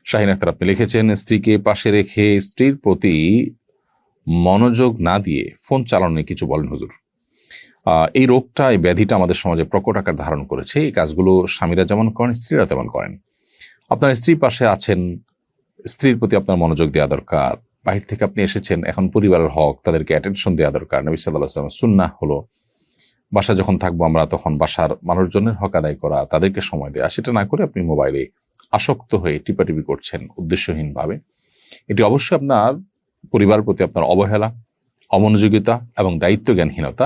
শাহিন আখতার আপনি লিখেছেন, স্ত্রীকে পাশে রেখে স্ত্রীর প্রতি মনোযোগ না দিয়ে ফোন চালানো নিয়ে কিছু বলেন হুজুর। এই রোগটা, এই ব্যাধিটা আমাদের সমাজে প্রকট আকার ধারণ করেছে। এই কাজগুলো স্বামীরা যেমন করেন, স্ত্রীরা তেমন করেন। আপনার স্ত্রী পাশে আছেন, স্ত্রীর প্রতি আপনার মনোযোগ দেওয়া দরকার। বাহির থেকে আপনি এসেছেন, এখন পরিবারের হক, তাদেরকে অ্যাটেনশন দেওয়া দরকার। নবী সাল্লাল্লাহু আলাইহি ওয়াসাল্লাম সুন্নাহ হলো বাসা যখন থাকবো আমরা, তখন বাসার মানুষজনের হক আদায় করা, তাদেরকে সময় দেওয়া। সেটা না করে আপনি মোবাইলে আসক্ত হয়ে টিপাটিপি করছেন উদ্দেশ্যহীনভাবে। এটি অবশ্যই আপনার পরিবারের প্রতি আপনার অবহেলা, অমনোযোগিতা এবং দায়িত্বজ্ঞানহীনতা,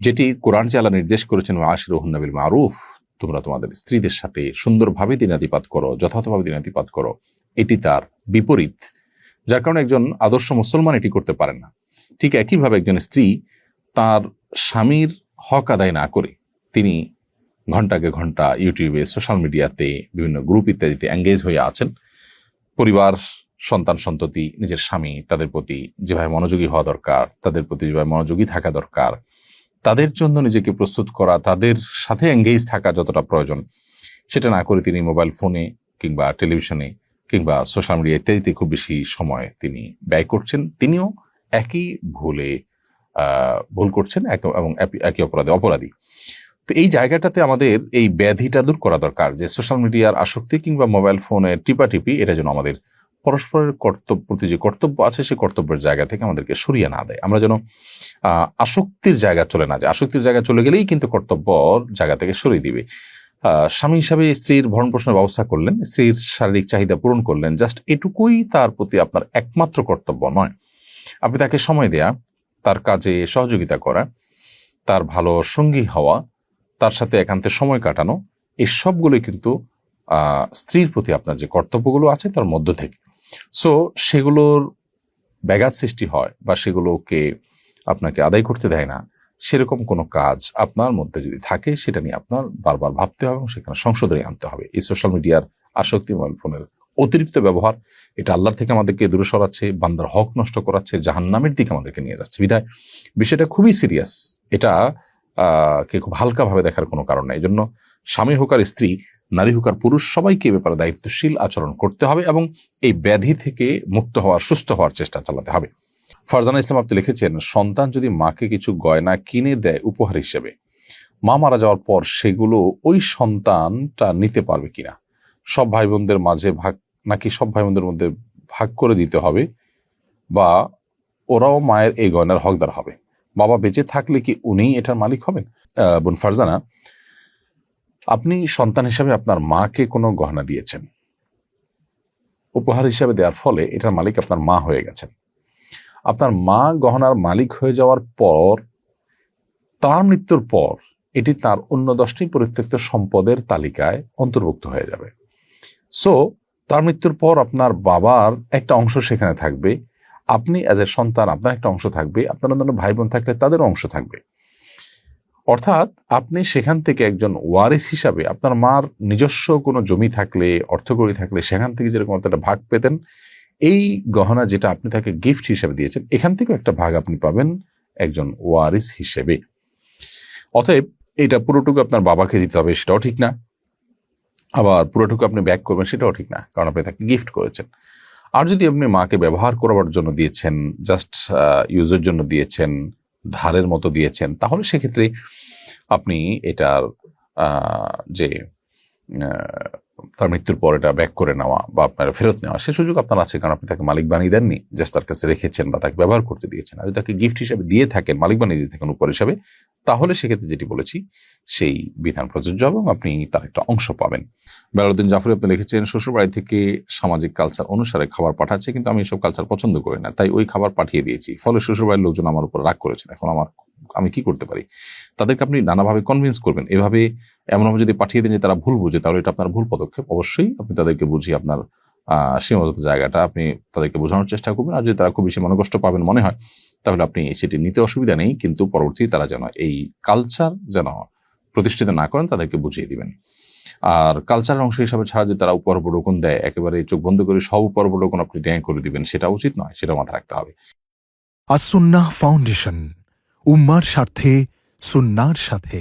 যেটি কোরআন যে আল্লাহ নির্দেশ করেছেন, আশিরুহুন্না বিল মারুফ, তোমরা তোমাদের স্ত্রীদের সাথে সুন্দরভাবে দিনাতিপাত করো, যথাযথভাবে দিনাতিপাত করো। এটি তার বিপরীত, যার কারণে একজন আদর্শ মুসলমান এটি করতে পারেন না। ঠিক একইভাবে একজন স্ত্রী তার স্বামীর হক আদায় না করে তিনি ঘন্টাকে ঘন্টা ইউটিউবে, সোশ্যাল মিডিয়াতে, বিভিন্ন গ্রুপ ইত্যাদিতে এঙ্গেজ হয়ে আছেন। পরিবার, সন্তান সন্ততি, নিজের স্বামী, তাদের প্রতি যেভাবে মনোযোগী হওয়া দরকার, তাদের প্রতি যেভাবে মনোযোগী থাকা দরকার, তাদের জন্য নিজেকে প্রস্তুত করা, তাদের সাথে এঙ্গেজ থাকা যতটা প্রয়োজন, সেটা না করে তিনি মোবাইল ফোনে কিংবা টেলিভিশনে কিংবা সোশ্যাল মিডিয়া ইত্যাদিতে খুব বেশি সময় তিনি ব্যয় করছেন। তিনিও একই ভুল করছেন এবং একই অপরাধী। তো এই জায়গাটাতে আমাদের এই ব্যাধিটা দূর করা দরকার, যে সোশ্যাল মিডিয়ার আসক্তি কিংবা মোবাইল ফোনের টিপাটিপি, এটা যেন আমাদের পরস্পরের প্রতি যে কর্তব্য আছে, সেই কর্তব্যের জায়গা থেকে আমাদেরকে সরিয়ে না দেয়। আমরা যেন আসক্তির জায়গা চলে না যায়। আসক্তির জায়গা চলে গেলেই কিন্তু কর্তব্যর জায়গা থেকে সরিয়ে দিবে। স্বামী হিসাবে স্ত্রীর ভরণ পোষণের ব্যবস্থা করলেন, স্ত্রীর শারীরিক চাহিদা পূরণ করলেন, জাস্ট এটুকুই তার প্রতি আপনার একমাত্র কর্তব্য নয়। আপনি তাকে সময় দেয়া, তার কাজে সহযোগিতা করা, তার ভালো সঙ্গী হওয়া, তার সাথে একান্তে সময় কাটানো, এই সবগুলোই কিন্তু স্ত্রীর প্রতি আপনার যে কর্তব্যগুলো আছে তার মধ্য থেকে। সো সেগুলোর ব্যাঘাত সৃষ্টি হয় বা সেগুলোকে আপনাকে আদায় করতে দেয় না, সেরকম কোনো কাজ আপনার মধ্যে যদি থাকে, সেটা নিয়ে আপনার বারবার ভাবতে হবে এবং সেখানে সংশোধনী আনতে হবে। এই সোশ্যাল মিডিয়ার আসক্তি, মোবাইল ফোনের অতিরিক্ত ব্যবহার, এটা আল্লাহর থেকে আমাদেরকে দূরে সরাচ্ছে, বান্দার হক নষ্ট করাচ্ছে, জাহান্নামের দিকে আমাদেরকে নিয়ে যাচ্ছে। বিধায় বিষয়টা খুবই সিরিয়াস। এটা কে খুব হালকাভাবে দেখার কোনো কারণ নেই। এই জন্য স্বামী হোক আর স্ত্রী, নারী হোক আর পুরুষ, সবাইকে এ ব্যাপারে দায়িত্বশীল আচরণ করতে হবে এবং এই ব্যাধি থেকে মুক্ত হওয়ার, সুস্থ হওয়ার চেষ্টা চালাতে হবে। ফারজানা ইসলাম আপনি লিখেছেন, সন্তান যদি মাকে কিছু গয়না কিনে দেয় উপহার হিসেবে, মা মারা যাওয়ার পর সেগুলো ওই সন্তানটা নিতে পারবে কিনা? সব ভাই বোনদের মাঝে ভাগ, নাকি সব ভাই বোনদের মধ্যে ভাগ করে দিতে হবে, বা ওরাও মায়ের এই গয়নার হকদার হবে? বাবা বেঁচে থাকলে কি উনিই এটার মালিক হবেন? বোন ফারজানা, আপনি সন্তান হিসাবে আপনার মাকে কোনো গহনা দিয়েছেন, উপহার হিসাবে দেওয়ার ফলে এটার মালিক আপনার মা হয়ে গেছেন। আপনার মা গহনার মালিক হয়ে যাওয়ার পর, তার মৃত্যুর পর এটি তার অন্য 10টি পরিত্যক্ত সম্পদের তালিকায় অন্তর্ভুক্ত হয়ে যাবে। সো তার মৃত্যুর পর আপনার বাবার একটা অংশ সেখানে থাকবে, আপনি অ্যাজ এ সন্তান আপনার একটা অংশ থাকবে, আপনার অন্যান্য ভাই বোন থাকলে তাদেরও অংশ থাকবে। অর্থাৎ আপনি সেখান থেকে একজন ওয়ারিস হিসাবে, আপনার মার নিজস্ব কোনো জমি থাকলে, অর্থকড়ি থাকলে, সেখান থেকে যেরকম একটা ভাগ পেতেন, এই গহনা যেটা আপনি তাকে গিফট হিসেবে দিয়েছেন, এখান থেকেও একটা ভাগ আপনি পাবেন একজন ওয়ারিস হিসেবে। অতএব এটা পুরোটুকু আপনার বাবাকে দিতে হবে, সেটাও ঠিক না। আবার পুরোটুকু আপনি ব্যাক করবেন, সেটাও ঠিক না, কারণ আপনি তাকে গিফট করেছেন। আর যদি আপনি মাকে ব্যবহার করার জন্য দিয়েছেন, জাস্ট ইউজের জন্য দিয়েছেন, ধারের মতো দিয়েছেন, তাহলে সেক্ষেত্রে আপনি এটার যে তার মৃত্যুর পর এটা ব্যাক করে নেওয়া বা আপনার ফেরত নেওয়া, সে সুযোগ আপনার আছে, কারণ আপনি তাকে মালিক বানিয়ে দেননি, জাস্ট তার কাছে রেখেছেন বা তাকে ব্যবহার করতে দিয়েছেন। আর যদি তাকে গিফট হিসেবে দিয়ে থাকেন, মালিক বানিয়ে দিয়ে থাকেন উপর হিসাবে, তাহলে সেক্ষেত্রে যেটি বলেছি সেই বিধান প্রযোজ্য এবং আপনি তার একটা অংশ পাবেন। বেলাউদ্দিন জাফরি আপনি লিখেছেন, শ্বশুরবাড়ি থেকে সামাজিক কালচার অনুসারে খাবার পাঠাচ্ছে, কিন্তু আমি এসব কালচার পছন্দ করি না, তাই ওই খাবার পাঠিয়ে দিয়েছি। ফলে শ্বশুরবাড়ির লোকজন আমার উপর রাগ করেছেন। এখন আমি কি করতে পারি? তাদেরকে আপনি নানাভাবে কনভিন্স করবেন। এমনভাবে যদি পাঠিয়ে দেন যে তারা ভুল বুঝে, তাহলে এটা আপনার ভুল পদক্ষেপ। অবশ্যই আপনি তাদেরকে বুঝিয়ে আপনার সীমাবদ্ধ জায়গাটা আপনি তাদেরকে বোঝানোর চেষ্টা করবেন। আর যদি তারা খুব বেশি মনোকষ্ট পাবেন মনে হয়, তাহলে আপনি সেটি নিতে অসুবিধা নেই, কিন্তু পরবর্তী তারা যেন এই কালচার যেন প্রতিষ্ঠিত না করেন, তাদেরকে বুঝিয়ে দিবেন। আর কালচারের অংশ হিসাবে ছাড়া যে তারা উপহার দেয়, একেবারে চোখ বন্ধ করে সব উপহার আপনি ন্যায় করে দিবেন, সেটা উচিত নয়, সেটা মাথায় রাখতে হবে। আস-সুন্নাহ ফাউন্ডেশন, উম্মার স্বার্থে, সুন্নাহর সাথে।